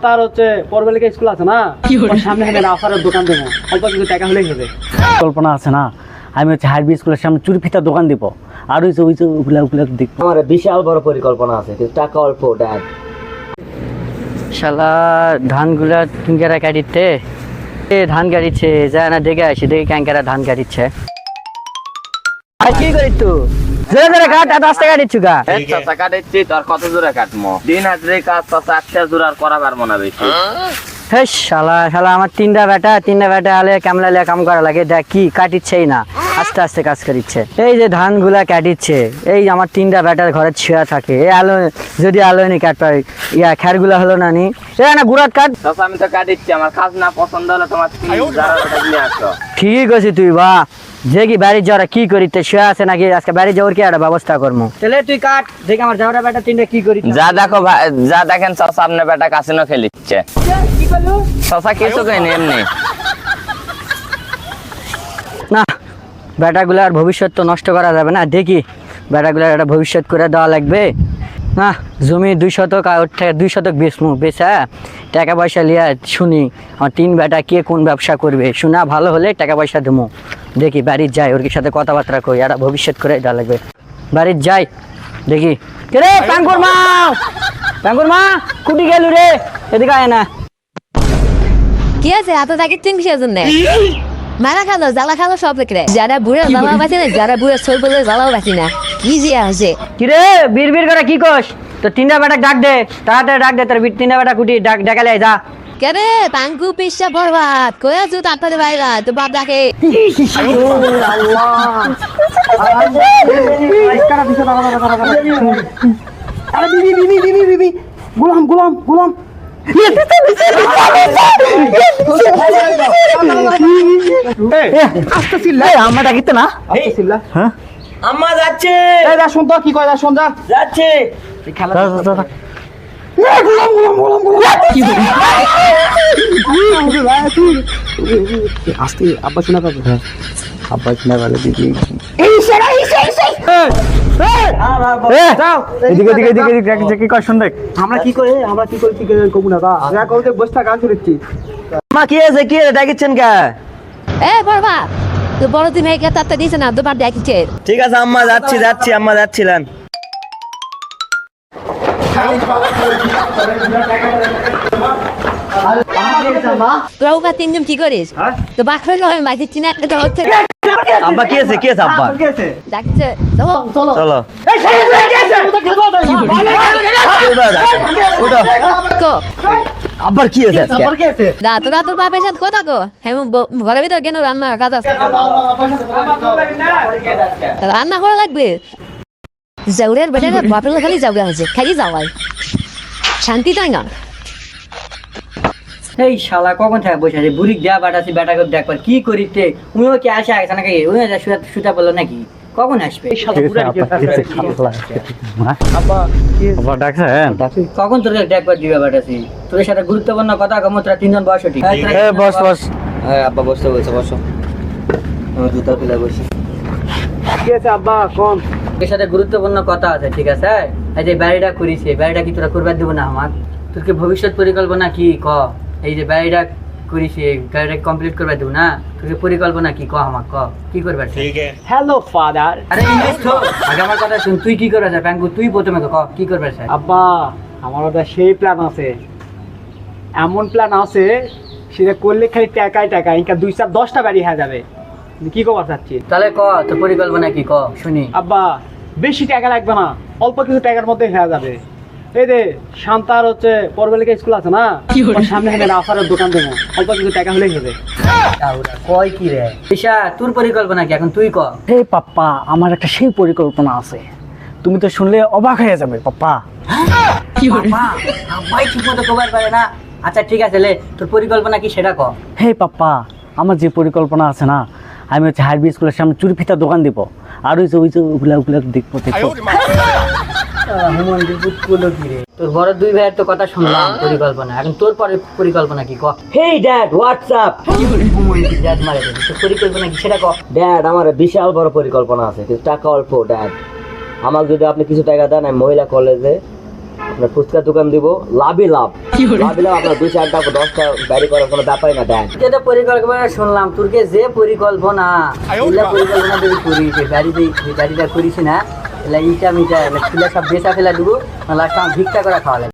শান্তার হচ্ছে পরবেলিকা স্কুল আছে না, ওর সামনে আমি রাফারের দোকান দেবো, অল্প কিছু টাকা হলেই হবে। কল্পনা আছে না, আমি হচ্ছে হাইবি স্কুলের সামনে চুরি ফিতার দোকান দিব, আর ওই যে ওগুলা দেখবো। আমার বিশাল বড় পরিকল্পনা আছে, কিন্তু টাকা অল্প। ড্যাড শালা ধানগুলা টুঙ্গেরা কাটিতে ধান গাড়িছে, যায় না দেখে আসি, দেখে ক্যাঙ্কেরা ধান গাড়িছে। আর কি করিস তুই? জোরে জোরে কাট, আর রাস্তা কাটিচ্ছু গা। চাচা কাটাচ্ছি, তোর কত জোরে কাটমো? দিন হাজরে কাজ চাচা, আচ্ছা জোর আর করা পারবো না বেশি। হেস শালা আমার তিনটা বেটা আলে কামলালে কাম করা লাগে, দেখ কি কাটিচ্ছেই না, আস্তে আস্তে কাজ করিচ্ছে। এই যে ধানগুলা কাটিচ্ছে, এই আমার তিনটা বেটার ঘরে ছিয়া থাকে, এই আলো যদি আলো নি কাট পাই, ইয়া খেরগুলা হলো না নি, এ না গুড়াট কাট। চাচা আমি তো কাটিচ্ছি, আমার কাজ না পছন্দ হলে তোমার নিয়ে আসো। ঠিকই কইছিস তুই, বা যে কি বাড়ির যাওয়ারা কি করিতে শুয়ে আছে নাকি, আজকে বাড়ি যাওয়ার কি একটা ব্যবস্থা করবো। তাহলে তুই কাট, দেখি আমার যাওয়ারা বেটা তিনটা কি করি। যা দেখো যা দেখেন চাচা, আপনার বেটা কাসিনো খেলিচ্ছে। চাচা কিছু কেন এমনি না, বেটাগুলার ভবিষ্যৎ তো নষ্ট করা যাবে না, দেখি বেটাগুলার একটা ভবিষ্যৎ করে দেওয়া লাগবে না। জমি 2 শতক, আর 2 শতক বেচা টাকা পয়সা লিয়া শুনি আমার 3 বেটা কে কোন ব্যবসা করবে, শোনা ভালো হলে টাকা পয়সা দেবো। দেখি বাড়ির যাই, ওর সাথে কথাবার্তা কই, একটা ভবিষ্যৎ করে দেওয়া লাগবে। বাড়ির যাই দেখি। কে রে পাঙ্কুর মা কুটি গেলু রে, এদিকে আয় না। কি আছে এত তাকে চিংসের জন্য? মারা খালো, জ্বালা খালো সব রে। যারা বুড়ো জ্বালাও বাঁচি না, যারা বুড়ো সই বলে জ্বালাও বাঁচি না। কি যে আছে কি রে বীর করে কি কস? তো 3টা বেটা ডাক দে, তাড়াতাড়ি ডাক দে, তোর 3টা বেটা কুটি ডাকালে যা। কেরে পাঙ্কু পিসা বরবাদ কই আছো? তাড়াতাড়ি বাইরা, তো বাপ ডাকে। বিবি গোলাম আমার ডাকিতে না, হ্যাঁ আম্মা যাচ্ছে। শুন তো কি কয়, শোন যা যাচ্ছে। আস্তে আব্বা শোনা পাবে, আব্বা শোনা পাবে দিদি। আমরা কি করে কমু না বসটা গান শুনেছি। মা কি আছে, কি ডাকিচ্ছেন কে? এ বরবা তো বড় তুমি একা তাতে দিছ না, দুবার ডাকিছে। ঠিক আছে আম্মা যাচ্ছি, আম্মা যাচ্ছিলেন। তোরা ওকা তিনজন কি করিস? তো বাকরে লয় মাইতে চিনা একটা হচ্ছে। আব্বা কি আছে আব্বা? ডাকছে চলো চলো। কো আব্বার কি আছে আজকে? দা তোরা তোর বাপের সাথে কথা কো। হ্যাঁ ঘরের ভিতর কেন রান্না কাজ আছে? রান্না করা লাগবে। জাউরের বেটা বাপের খালি যাওয়া আছে, খালি যাওয়াই শান্তি তাই না। এই শালা কখন থাকে বসে আছে, বুড়ি দেয়া বাটাছি বেটাকে দেখবার কি করিতে, উনিও কি আসে আছে নাকি, উনি সুতা বললো নাকি কখন আসবে? কখন তোর দেখবার দিবে বাটাছি, তোর সাথে গুরুত্বপূর্ণ কথা কম, তোরা 3জন বয়স ঠিক। বস আব্বা বসতে বলছে, বসো। আমি জুতা খুলে বসি। কি আছে আব্বা কোন? তোর সাথে গুরুত্বপূর্ণ কথা আছে, ঠিক আছে? এই যে বাড়িটা করিস, বাড়িটা কি তোরা করবার দেবো না আমার? তোর কি ভবিষ্যৎ পরিকল্পনা কি ক? এই যে বাড়িটা করিস, গাড়িটা কমপ্লিট করবার দেবো না, তোর পরিকল্পনা কি ক আমার, ক কি করবার? Hello father. আরে ইংলিশ তো আগে আমার কথা শুন, তুই কি করবার চাস প্যাঙ্কু? তুই প্রথমে ক কি করবার চাস? আব্বা আমার ওটা সেই প্ল্যান আছে, এমন প্ল্যান আছে সেটা করলে খালি টাকা ইনকা 2-10টা বাড়ি হয়ে যাবে। কি করবার চাচ্ছি? তাহলে ক তোর পরিকল্পনা কি, ক শুনি। আব্বা বেশি টাকা লাগবে না, অল্প কিছু টাকার মধ্যে হয়ে যাবে। এই যে শান্তার হচ্ছে পরবেলিকা স্কুল আছে না, ওর সামনে আমি রাফারের দোকান দেবো, অল্প কিছু টাকা হলেই হবে। কয় কি রে ঈশা, তোর পরিকল্পনা কি এখন তুই ক? হে পাপ্পা, আমার একটা সেই পরিকল্পনা আছে, তুমি তো শুনলে অবাক হয়ে যাবে পাপ্পা। ভাই ঠিক মতো কবার পারে না। আচ্ছা ঠিক আছে, লে তোর পরিকল্পনা কি সেটা ক। হে পাপ্পা, আমার যে পরিকল্পনা আছে না, আমি হচ্ছে হাইবি স্কুলের সামনে চুরি ফিতার দোকান দিব, আর ওই যে ওগুলা দেখবো। তোর বড় 2 ভাইয়ের তো কথা শুনলাম পরিকল্পনা, এখন তোর পরিকল্পনা কি ক? হেই ড্যাড, হোয়াটসঅ্যাপ? তোর পরিকল্পনা কি সেটা ক। ড্যাড আমার বিশাল বড় পরিকল্পনা আছে, কিন্তু টাকা অল্প। ড্যাড আমাকে যদি আপনি কিছু টাকা দেন, আমি মহিলা কলেজে আপনার ফুচকা দোকান দিব, লাভই লাভ, লাভই লাভ। আপনার 2-4টা 10টা গাড়ি করার কোনো ব্যাপারই না। দেন যেটা পরিকল্পনা শুনলাম, তোরকে যে পরিকল্পনা পরিকল্পনা যদি করিস, গাড়িটা করিস না, ইটা মিটা সব বেচা ফেলা দিব, লাস্ট আমার ভিক্ষা করে খাওয়া লাগবে।